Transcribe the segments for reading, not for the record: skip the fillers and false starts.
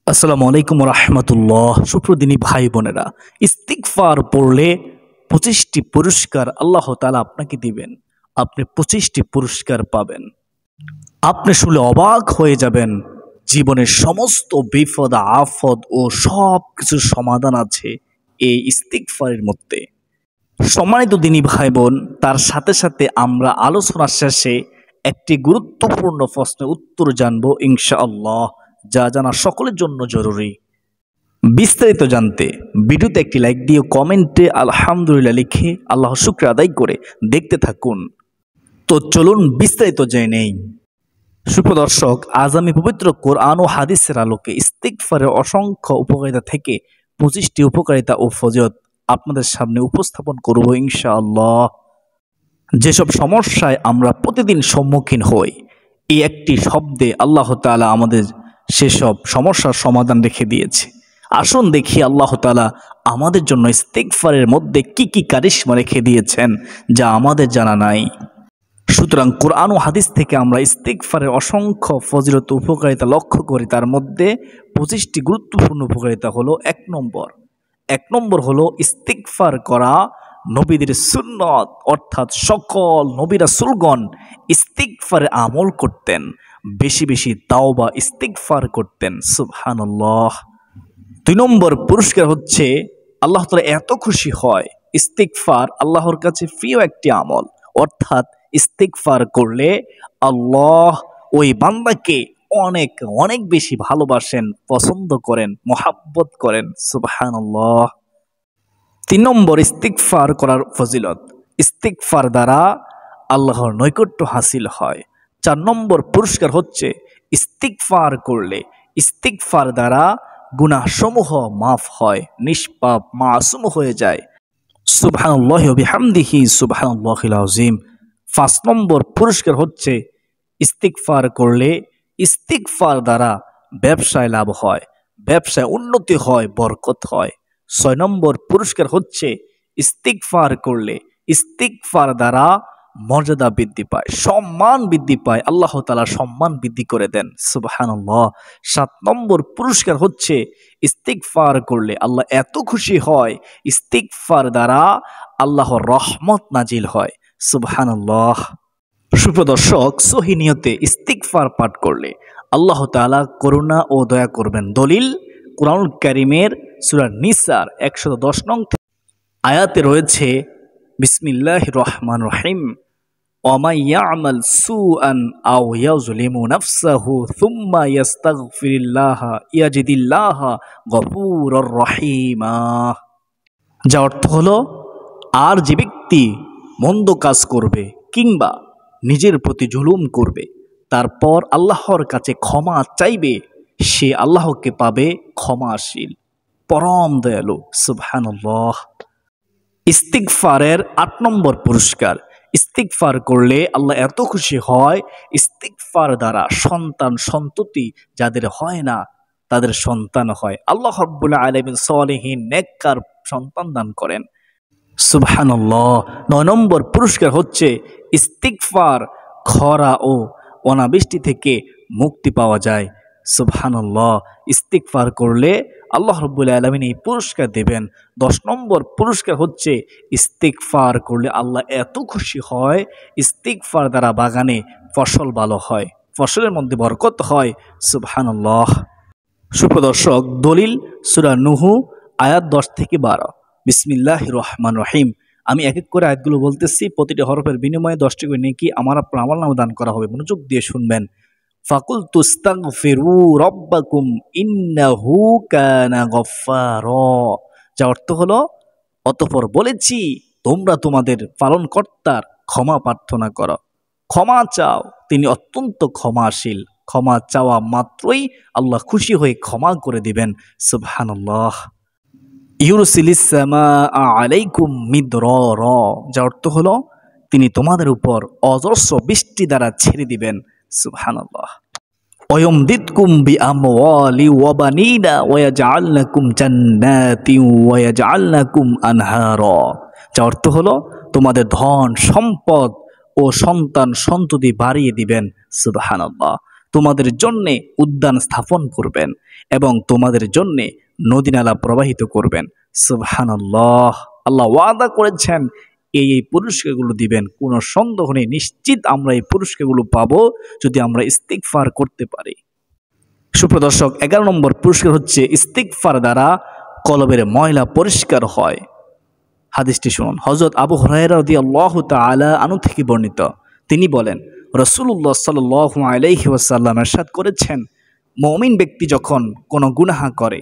আসসালামু আলাইকুম রহমতুল্লাহ। সুপ্রদিনী ভাই বোনেরা, ইস্তিগফার পড়লে 25টি পুরস্কার আল্লাহ তাআলা আপনাকে দিবেন। আপনি 25টি পুরস্কার পাবেন। আপনি শুনলে অবাক হয়ে যাবেন। জীবনের সমস্ত বিপদ আফদ ও সব কিছুর সমাধান আছে এই ইস্তিগফারের মধ্যে। সম্মানিত দিনী ভাই বোন, তার সাথে সাথে আমরা আলোচনার শেষে একটি গুরুত্বপূর্ণ প্রশ্নের উত্তর জানবো ইনশাআল্লাহ, যা জানা সকলের জন্য জরুরি। বিস্তারিত জানতে ভিডিওতে একটি লাইক দিয়ে কমেন্টে আলহামদুলিল্লাহ লিখে আল্লাহ শুকর আদায় করে দেখতে থাকুন। তো চলুন বিস্তারিত জেনে নেই। সুপ্রদর্শক, আজ আমি পবিত্র কোরআন ও হাদিসের আলোকে ইস্তিগফারের অসংখ্য উপকারিতা থেকে 25টি উপকারিতা ও ফজিলত আপনাদের সামনে উপস্থাপন করব ইনশাআল্লাহ। যেসব সমস্যায় আমরা প্রতিদিন সম্মুখীন হই, এই একটি শব্দে আল্লাহ তাআলা আমাদের সেসব সমস্যার সমাধান রেখে দিয়েছে। আসুন দেখি আল্লাহ তাআলা আমাদের জন্য ইস্তিগফারের মধ্যে কি কি কারিশমা রেখে দিয়েছেন যা আমাদের জানা নাই। সুতরাং কোরআন ও হাদিস থেকে আমরা ইস্তিগফারের অসংখ্য ফজিলত উপকারিতা লক্ষ্য করি। তার মধ্যে 25টি গুরুত্বপূর্ণ উপকারিতা হলো এক নম্বর হলো ইস্তিগফার করা নবীদের সুন্নত, অর্থাৎ সকল নবী রাসূলগণ ইস্তিগফারে আমল করতেন, বেশি বেশি তাওবা ইস্তিগফার করতেন। সুবহানাল্লাহ। 2 নম্বর পুরস্কার হচ্ছে আল্লাহ তাআলা এত খুশি হয়, ইস্তিগফার আল্লাহর কাছে প্রিয় একটি আমল, অর্থাৎ ইস্তিগফার করলে আল্লাহ ওই বান্দাকে অনেক অনেক বেশি ভালোবাসেন, পছন্দ করেন, মহাব্বত করেন। সুবহানাল্লাহ। 3 নম্বর ইস্তিগফার করার ফজিলত, ইস্তিগফার দ্বারা আল্লাহর নৈকট্য হাসিল হয়। 4 নম্বর পুরস্কার হচ্ছে ইস্তিগফার করলে, ইস্তিগফার দ্বারা গুনাহসমূহ মাফ হয়, নিষ্পাপ মাসুম হয়ে যায়। সুবহানাল্লাহি ওয়া বিহামদিহি সুবহানাল্লাহিল আযীম। 5 নম্বর পুরস্কার হচ্ছে ইস্তিগফার করলে, ইস্তিগফার দ্বারা ব্যবসায় লাভ হয়, ব্যবসায় উন্নতি হয়, বরকত হয়। 6 নম্বর পুরস্কার হচ্ছে ইস্তিগফার করলে, ইস্তিগফার দ্বারা মর্যাদা বৃদ্ধি পায়, সম্মান বৃদ্ধি পায়, আল্লাহ তাআলা সম্মান বৃদ্ধি করে দেন। সুবহানাল্লাহ। 7 নম্বর পুরস্কার হচ্ছে ইস্তিগফার করলে আল্লাহ এত খুশি হয়, ইস্তিগফার দ্বারা আল্লাহর রহমত নাজিল হয়। সুবহানাল্লাহ। সুপ্রদর্শক, সহি নিয়তে ইস্তিগফার পাঠ করলে আল্লাহ তাআলা করুণা ও দয়া করবেন। দলিল কুরআনুল কারীমের সূরা নিসার 110 নং আয়াতে রয়েছে, বিসমিল্লাহির রহমানির রহিম, ওয়ামান ইয়ামাল সুআন আও ইয়াজলিমু নাফসাহু সুম্মা ইস্তাগফিরুল্লাহা ইয়াজিদিল্লাহা গফুরুর রহিমা। যা অর্থ হলো, আর যে ব্যক্তি মন্দ কাজ করবে কিংবা নিজের প্রতি জুলুম করবে, তারপর আল্লাহর কাছে ক্ষমা চাইবে, সে আল্লাহকে পাবে ক্ষমাশীল, পরম দয়ালু। সুবহানাল্লাহ। ইস্তিগফারের 8 নম্বর পুরস্কার, ইস্তিগফার করলে আল্লাহ এত খুশি হয়, ইস্তিগফার দ্বারা সন্তান সন্ততি যাদের হয় না তাদের সন্তান হয়। আল্লাহ রাব্বুল আলামিন সলিহিন নেককার সন্তান দান করেন। সুবহানাল্লাহ। 9 নম্বর পুরস্কার হচ্ছে ইস্তিগফার খরা ও অনাবৃষ্টি থেকে মুক্তি পাওয়া যায়। সুবহানাল্লাহ। ইস্তিগফার করলে আল্লাহ রাব্বুল আলামিন এই পুরস্কার দেবেন। 10 নম্বর পুরস্কার হচ্ছে ইস্তিগফার করলে আল্লাহ এত খুশি হয়, ইস্তিগফার দ্বারা বাগানে ফসল ভালো হয়, ফসলের মধ্যে বরকত হয়। সুবহানাল্লাহ। সুপ্রদর্শক, দলিল সূরা নূহ আয়াত 10 থেকে 12। বিসমিল্লাহির রহমানির রহিম। আমি এক এক করে আয়াতগুলো বলতেছি, প্রতিটি হরফের বিনিময়ে 10টি করে নেকি আমার আমলনামা দান করা হবে। মনোযোগ দিয়ে শুনবেন। ফাকুলতু ইস্তাগফিরু রাব্বাকুম ইন্নাহু কানা গফফারা। যা অর্থ হলো, অতঃপর বলেছি তোমরা তোমাদের পালনকর্তার ক্ষমা প্রার্থনা করো, ক্ষমা চাও, তিনি অত্যন্ত ক্ষমাশীল। ক্ষমা চাওয়া মাত্রই আল্লাহ খুশি হয়ে ক্ষমা করে দিবেন। সুবহানাল্লাহ। ইউরসিলিস সামাআ আলাইকুম মিদরারা। যা অর্থ হলো, তিনি তোমাদের উপর অজস্র বৃষ্টি দ্বারা ছেড়ে দিবেন। সুবহানাল্লাহ। ওয়ায়ুমদিদকুম বিআমওয়ালি ওয়া বানিনা ওয়া ইয়াজআল লাকুম জান্নাতি ওয়া ইয়াজআল লাকুম আনহারা। যা অর্থ হলো, তোমাদের ধন সম্পদ ও সন্তান সন্ততি বাড়িয়ে দিবেন। সুবহানাল্লাহ। তোমাদের জন্যে উদ্যান স্থাপন করবেন এবং তোমাদের জন্যে নদী নালা প্রবাহিত করবেন। সুবহানাল্লাহ। আল্লাহ ওয়াদা করেছেন এই পুরস্কারগুলো দিবেন, কোনো সন্দেহ নেই। নিশ্চিত আমরা এই পুরস্কারগুলো পাবো যদি আমরা ইস্তিগফার করতে পারি। সুপ্রদর্শক, 11 নম্বর পুরস্কার হচ্ছে ইস্তিগফার দ্বারা কলবের ময়লা পরিষ্কার হয়। হাদিসটি শুনুন। হযরত আবু হুরায়রা রাদিয়াল্লাহু তাআলা আনহু থেকে বর্ণিত, তিনি বলেন রাসূলুল্লাহ সাল্লাল্লাহু আলাইহি ওয়াসাল্লাম ইরশাদ করেছেন, মুমিন ব্যক্তি যখন কোনো গুনাহ করে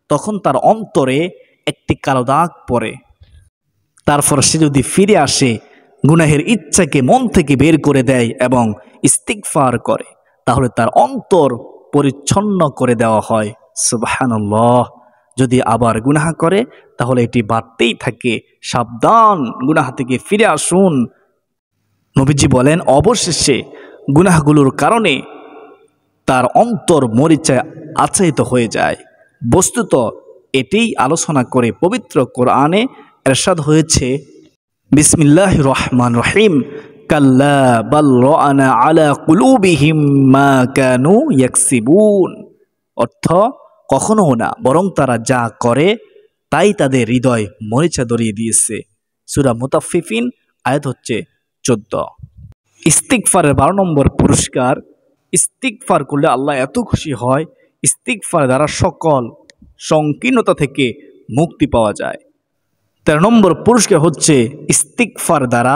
তখন তার অন্তরে একটি কালো দাগ পড়ে। তারপর সে যদি ফিরে আসে, গুনাহের ইচ্ছাকে মন থেকে বের করে দেয় এবং ইস্তিগফার করে, তাহলে তার অন্তর পরিচ্ছন্ন করে দেওয়া হয়। সুবহানাল্লাহ। যদি আবার গুনাহ করে তাহলে এটি বাড়তেই থাকে। সাবধান, গুনাহ থেকে ফিরে আসুন। নবীজি বলেন, অবশেষে গুনাহগুলোর কারণে তার অন্তর মরিচায় আচ্ছাদিত হয়ে যায়। বস্তুত এটাই আলোচনা করে পবিত্র কোরআনে ইরশাদ হয়েছে, বিসমিল্লাহির রহমানির রহিম, কাল্লা বাল রানা আলা কুলুবিহিম মা কানু ইয়াকসিবুন। অর্থ, কখনো না, বরং তারা যা করে তাই তাদের হৃদয় মরিচা ধরিয়ে দিয়েছে। সূরা মুতাফফিফিন আয়াত হচ্ছে 14। ইস্তিগফারের 12 নম্বর পুরস্কার, ইস্তিগফার করলে আল্লাহ এত খুশি হয়, ইস্তিগফার দ্বারা সকল সংকীর্ণতা থেকে মুক্তি পাওয়া যায়। 13 নম্বর পুরস্কার হচ্ছে ইস্তিগফার দ্বারা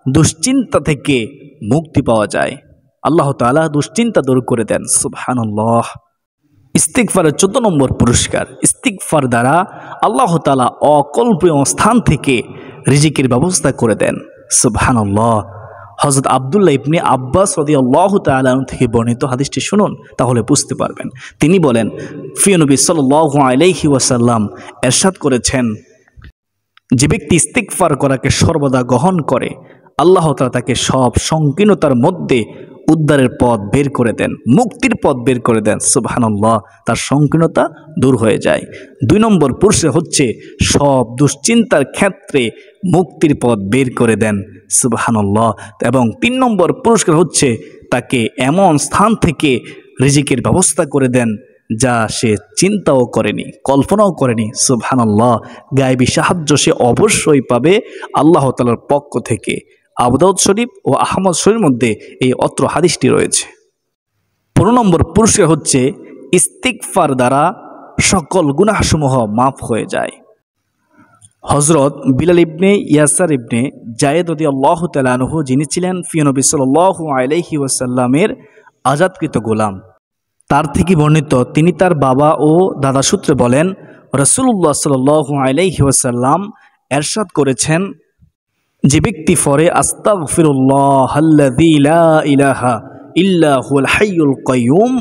দুশ্চিন্তা থেকে মুক্তি পাওয়া যায়। আল্লাহ তাআলা দুশ্চিন্তা দূর করে দেন। সুবহানাল্লাহ। ইস্তিগফারের 14 নম্বর পুরস্কার, ইস্তিগফার দ্বারা আল্লাহ তাআলা অকল্পনীয় স্থান থেকে রিজিকের ব্যবস্থা করে দেন। সুবহানাল্লাহ। হযরত আব্দুল্লাহ ইবনে আব্বাস রাদিয়াল্লাহু তাআলা আনহু থেকে বর্ণিত, হাদিসটি শুনুন তাহলে বুঝতে পারবেন। তিনি বলেন, প্রিয় নবী সাল্লাল্লাহু আলাইহি ওয়াসাল্লাম ইরশাদ করেছেন, যে ব্যক্তি ইস্তিগফার করাকে সর্বদা গ্রহণ করে, আল্লাহ তাআলা তাকে সব সংকীর্ণতার মধ্যে উদ্ধারের পথ বের করে দেন, মুক্তির পথ বের করে দেন। সুবহানাল্লাহ। তার সংকীর্ণতা দূর হয়ে যায়। 2 নম্বর পুরস্কার হচ্ছে সব দুশ্চিন্তার ক্ষেত্রে মুক্তির পথ বের করে দেন। সুবহানাল্লাহ। এবং 3 নম্বর পুরস্কার হচ্ছে তাকে এমন স্থান থেকে রিজিকের ব্যবস্থা করে দেন যা সে চিন্তাও করেনি, কল্পনাও করেনি। সুবহানাল্লাহ। গায়বী সাহায্য সে অবশ্যই পাবে আল্লাহ তাআলার পক্ষ থেকে। আবু দাউদ শরীফ ও আহমদ শরীফের মধ্যে এই অত্র হাদিসটি রয়েছে। 15 নম্বর পুরস্কার হচ্ছে ইস্তিগফার দ্বারা সকল গুনাহসমূহ মাফ হয়ে যায়। হযরত বিলাল ইবনে ইয়াসার ইবনে জায়েদ রাদিয়াল্লাহু তাআলা আনহু, যিনি ছিলেন প্রিয় নবী সাল্লাল্লাহু আলাইহি ওয়াসাল্লামের আজাদকৃত গোলাম, তার থেকে বর্ণিত, তিনি তার বাবা ও দাদা সূত্রে বলেন, রাসূলুল্লাহ সাল্লাল্লাহু আলাইহি ওয়াসাল্লাম ইরশাদ করেছেন, যে ব্যক্তি পড়ে আস্তাগফিরুল্লাহাল্লাযী লা ইলাহা ইল্লা হুয়াল হাইয়ুল কাইয়ুম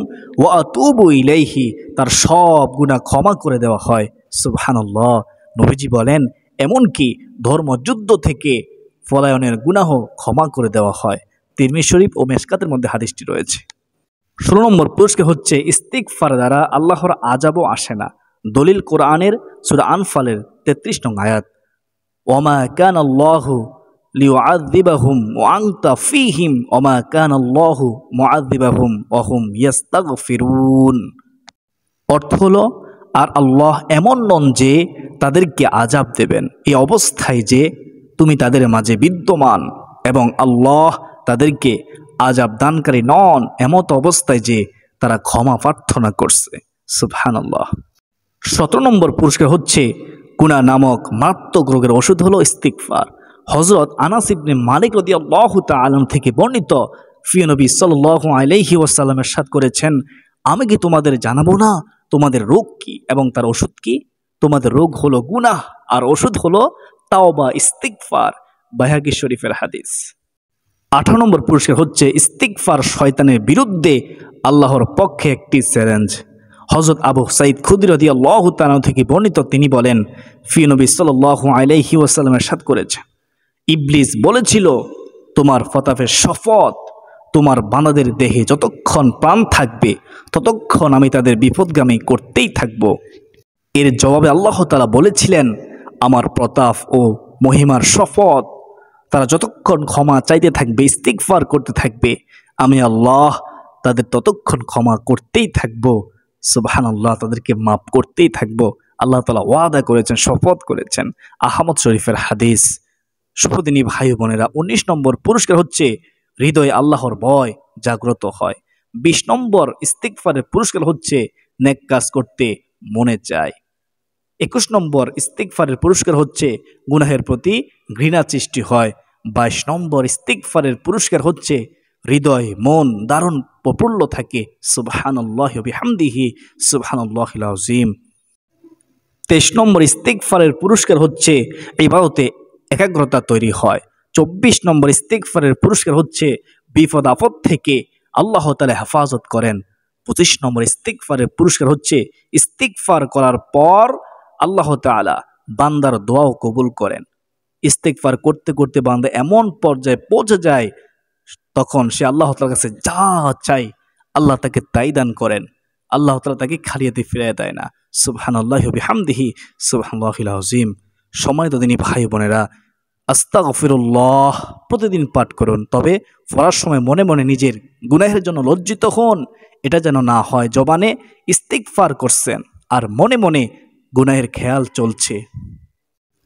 ওয়া আতুবু ইলাইহি, তার সব গুনাহ ক্ষমা করে দেওয়া হয়। সুবহানাল্লাহ। নবীজি বলেন, এমনকি ধর্মযুদ্ধ থেকে পলায়নের গুনাহ ক্ষমা করে দেওয়া হয়। তিরমিজি শরীফ ও মেশকাতের মধ্যে হাদিসটি রয়েছে। 16 নম্বর পুরস্কার হচ্ছে ইস্তিগফার দ্বারা আল্লাহর আযাবও আসে না। দলিল কোরআনের সূরা আনফালের 33 নং আয়াত, ওয়ামা কানাল্লাহু লিউআযিবাহুম ওয়া আনতা ফীহিম ওয়ামা কানাল্লাহু মুআযিবাহুম ওয়া হুম ইস্তাগফিরুন। অর্থ হলো, আর আল্লাহ এমন নন যে তাদেরকে আযাব দেবেন এই অবস্থায় যে তুমি তাদের মাঝে বিদ্যমান, এবং আল্লাহ তাদেরকে আযাব দানকারী নন এমত অবস্থায় যে তারা ক্ষমা প্রার্থনা করছে। সুবহানাল্লাহ। 17 নম্বর পুরস্কার হচ্ছে গুনাহ নামক মারাত্মক রোগের ওষুধ হলো ইস্তিগফার। হযরত আনাস ইবনে মালিক রাদিয়াল্লাহু তাআলা থেকে বর্ণিত, প্রিয় নবী সাল্লাল্লাহু আলাইহি ওয়াসাল্লাম ইরশাদ করেছেন, আমি কি তোমাদের জানাবো না তোমাদের রোগ কি এবং তার ওষুধ কি? তোমাদের রোগ হলো গুনাহ আর ওষুধ হলো তাওবা, ইস্তিগফার। বাইহাকী শরীফের হাদিস। 18 নম্বর পুরস্কার হচ্ছে ইস্তিগফার শয়তানের বিরুদ্ধে আল্লাহর পক্ষে একটি চ্যালেঞ্জ। হযরত আবু সাঈদ খুদরী রাদিয়াল্লাহু তাআলা থেকে বর্ণিত, তিনি বলেন, প্রিয় নবী সাল্লাল্লাহু আলাইহি ওয়াসাল্লাম ইরশাদ করেছেন, ইবলিস বলেছিল, তোমার ফতাফের শপথ, তোমার বান্দাদের দেহে যতক্ষণ প্রাণ থাকবে ততক্ষণ আমি তাদের বিপদগামী করতেই থাকব। এর জবাবে আল্লাহ তাআলা বলেছিলেন, আমার প্রতাপ ও মহিমার শপথ, তারা যতক্ষণ ক্ষমা চাইতে থাকবে, ইস্তিগফার করতে থাকবে, আমি আল্লাহ তাদের ততক্ষণ ক্ষমা করতেই থাকবো, সুবহানাল্লাহ, তাদেরকে মাফ করতেই থাকবো। আল্লাহ তাআলা ওয়াদা করেছেন, শপথ করেছেন। আহমদ শরীফের হাদিস। সুপ্রদিনী ভাই বোনেরা, 19 নম্বর পুরস্কার হচ্ছে হৃদয়ে আল্লাহর ভয় জাগ্রত হয়। 20 নম্বর ইস্তিগফারের পুরস্কার হচ্ছে নেক কাজ করতে মনে চায়। 21 নম্বর ইস্তিগফারের পুরস্কার হচ্ছে গুনাহের প্রতি ঘৃণা সৃষ্টি হয়। 22 নম্বর ইস্তিগফারের পুরস্কার হচ্ছে হৃদয় মন দারুণ প্রফুল্ল থাকে। সুবহানাল্লাহি ওয়া বিহামদিহি সুবহানাল্লাহিল আযীম। 23 নম্বর ইস্তিগফারের পুরস্কার হচ্ছে ইবাদতে একাগ্রতা তৈরি হয়। 24 নম্বর ইস্তিগফারের পুরস্কার হচ্ছে বিপদ আপদ থেকে আল্লাহ তাআলা হেফাজত করেন। 25 নম্বর ইস্তিগফারের পুরস্কার হচ্ছে ইস্তিগফার করার পর আল্লাহ তাআলা বান্দার দোয়াও কবুল করেন। ইস্তিগফার করতে করতে বান্দা এমন পর্যায়ে পৌঁছে যায়, তখন সে আল্লাহ তাআলার কাছে যা চাই আল্লাহ তাকে তাই দান করেন। আল্লাহ তাআলা তাকে খালি হাতে ফিরিয়ে দেয় না। সুবহানাল্লাহি ওয়া বিহামদিহি সুবহানাল্লাহিল আযীম। সম্মানিত দিনী ভাই বোনেরা, আস্তাগফিরুল্লাহ প্রতিদিন পাঠ করুন, তবে পড়ার সময় মনে মনে নিজের গুনাহের জন্য লজ্জিত হন। এটা যেন না হয় জবানে ইস্তিগফার করছেন আর মনে মনে গুনাহের খেয়াল চলছে।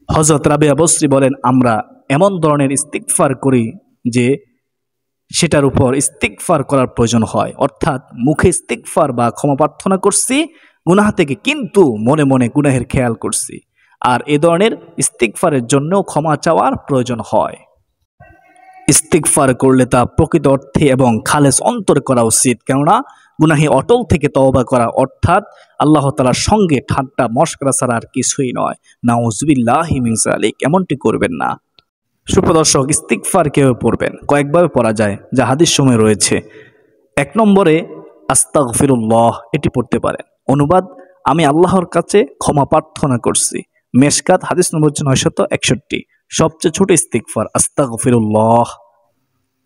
হযরত রাবিয়া বসরি বলেন, আমরা এমন ধরনের ইস্তিগফার করি যে সেটার উপর ইস্তিগফার করার প্রয়োজন হয়, অর্থাৎ মুখে ইস্তিগফার বা ক্ষমা প্রার্থনা করছি গুনাহ থেকে, কিন্তু মনে মনে গুনাহের খেয়াল করছি। আর এ ধরনের ইস্তিগফারের জন্যও ক্ষমা চাওয়ার প্রয়োজন হয়। ইস্তিগফার করলে তা প্রকৃত অর্থে এবং খালেস অন্তরে করা উচিত, কেননা গুনাহে অটল থেকে তওবা করা অর্থাৎ আল্লাহ তাআলার সঙ্গে ঠাট্টা মশকরা ছাড়া আর কিছুই নয়। নাউযুবিল্লাহি মিন যালিক, এমনটি করবেন না। সুপ্রদর্শক, ইস্তিগফার কিভাবে পড়বেন? কয়েকভাবে পড়া যায়, যা হাদিস সময় রয়েছে। 1 নম্বরে আস্তাগফিরুল্লাহ, এটি পড়তে পারেন। অনুবাদ, আমি আল্লাহর কাছে ক্ষমা প্রার্থনা করছি। মেশকাত হাদিস নম্বর 961, সবচেয়ে ছোট ইস্তিগফার আস্তাগফিরুল্লাহ।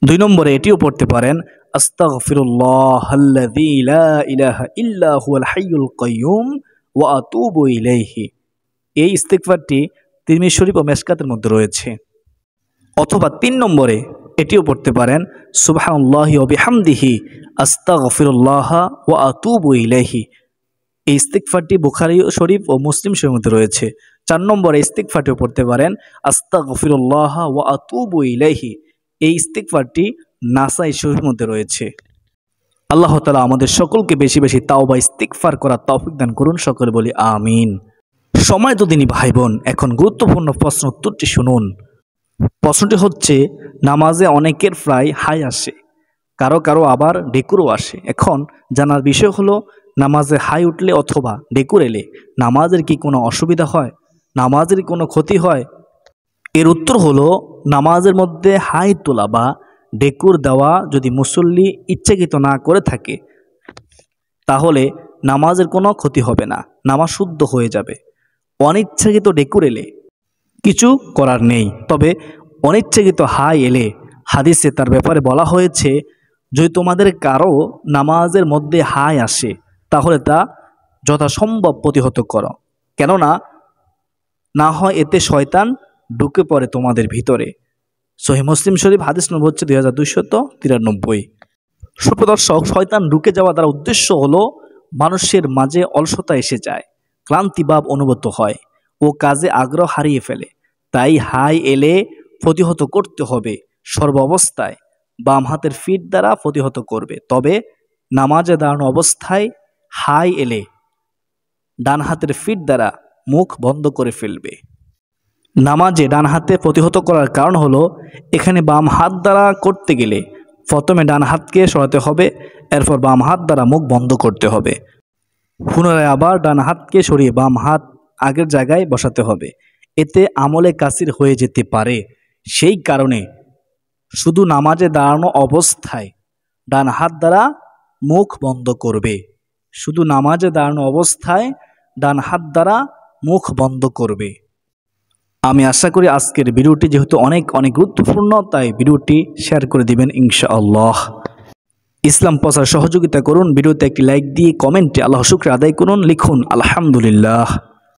2 নম্বরে এটিও পড়তে পারেন, আস্তাগফিরুল্লাহাল্লাযী লা ইলাহা ইল্লা হুয়াল হাইয়ুল কাইয়্যুম ওয়া আতুবু ইলাইহি। এই ইস্তিগফারটি তিরমিজি শরীফ ও মেশকাতের মধ্যে রয়েছে। অথবা 3 নম্বরে এটিও পড়তে পারেন, সুবহানাল্লাহি ওয়া বিহামদিহি আস্তাগফিরুল্লাহ ওয়া আতুবু ইলাইহি। এই ইস্তিগফারটি বুখারী শরীফ ও মুসলিম শরীফের মধ্যে রয়েছে। 4 নম্বরে ইস্তিগফারটিও পড়তে পারেন, আস্তাগফিরুল্লাহ ওয়া আতুবু ইলাইহি। এই ইস্তিগফারটি নাসাই শরীফের মধ্যে রয়েছে। আল্লাহ তাআলা আমাদের সকলকে বেশি বেশি তাওবা ইস্তিগফার করার তৌফিক দান করুন। সকলে বলি আমিন। সম্মানিত দিনী ভাই বোন, এখন গুরুত্বপূর্ণ প্রশ্ন উত্তরটি শুনুন। প্রশ্নটি হচ্ছে, নামাজে অনেকের প্রায় হাই আসে, কারো কারো আবার ডেকুরও আসে। এখন জানার বিষয় হলো, নামাজে হাই উঠলে অথবা ডেকুর এলে নামাজের কি কোনো অসুবিধা হয়? নামাজের কোনো ক্ষতি হয়? এর উত্তর হলো, নামাজের মধ্যে হাই তোলা বা ডেকুর দেওয়া যদি মুসল্লি ইচ্ছাকৃত না করে থাকে, তাহলে নামাজের কোনো ক্ষতি হবে না, নামাজ শুদ্ধ হয়ে যাবে। অনিচ্ছাকৃত ডেকুর এলে কিছু করার নেই। তবে অনিচ্ছাকৃত হাই এলে হাদিসে তার ব্যাপারে বলা হয়েছে, যদি তোমাদের কারো নামাজের মধ্যে হাই আসে তাহলে তা যথাসম্ভব প্রতিহত করো, কেননা না হয় এতে শয়তান ঢুকে পড়ে তোমাদের ভিতরে। সহিহ মুসলিম শরীফ হাদিস নম্বর হচ্ছে 2293। সুপ্রদর্শক, শয়তান ঢুকে যাওয়া দ্বারা উদ্দেশ্য হলো মানুষের মাঝে অলসতা এসে যায়, ক্লান্তিভাব অনুভূত হয় ও কাজে আগ্রহ হারিয়ে ফেলে। তাই হাই এলে প্রতিহত করতে হবে। সর্বাবস্থায় বাম হাতের ফিট দ্বারা প্রতিহত করবে, তবে নামাজে দাঁড়ানো অবস্থায় হাই এলে ডান হাতের ফিট দ্বারা মুখ বন্ধ করে ফেলবে। নামাজে ডান হাতে প্রতিহত করার কারণ হলো, এখানে বাম হাত দ্বারা করতে গেলে প্রথমে ডান হাতকে সরাতে হবে, এরপর বাম হাত দ্বারা মুখ বন্ধ করতে হবে। পুনরায় আবার ডান হাতকে সরিয়ে বাম হাত আগের জায়গায় বসাতে হবে। এতে আমলে কাসির হয়ে যেতে পারে। সেই কারণে শুধু নামাজে দাঁড়ানো অবস্থায় ডান হাত দ্বারা মুখ বন্ধ করবে। শুধু নামাজে দাঁড়ানো অবস্থায় ডান হাত দ্বারা মুখ বন্ধ করবে। আমি আশা করি আজকের ভিডিওটি যেহেতু অনেক গুরুত্বপূর্ণ, তাই ভিডিওটি শেয়ার করে দিবেন ইনশাআল্লাহ। ইসলাম প্রচার সহযোগিতা করুন। ভিডিওতে একটি লাইক দিয়ে কমেন্টে আল্লাহর শুকর আদায় করুন। লিখুন আলহামদুলিল্লাহ।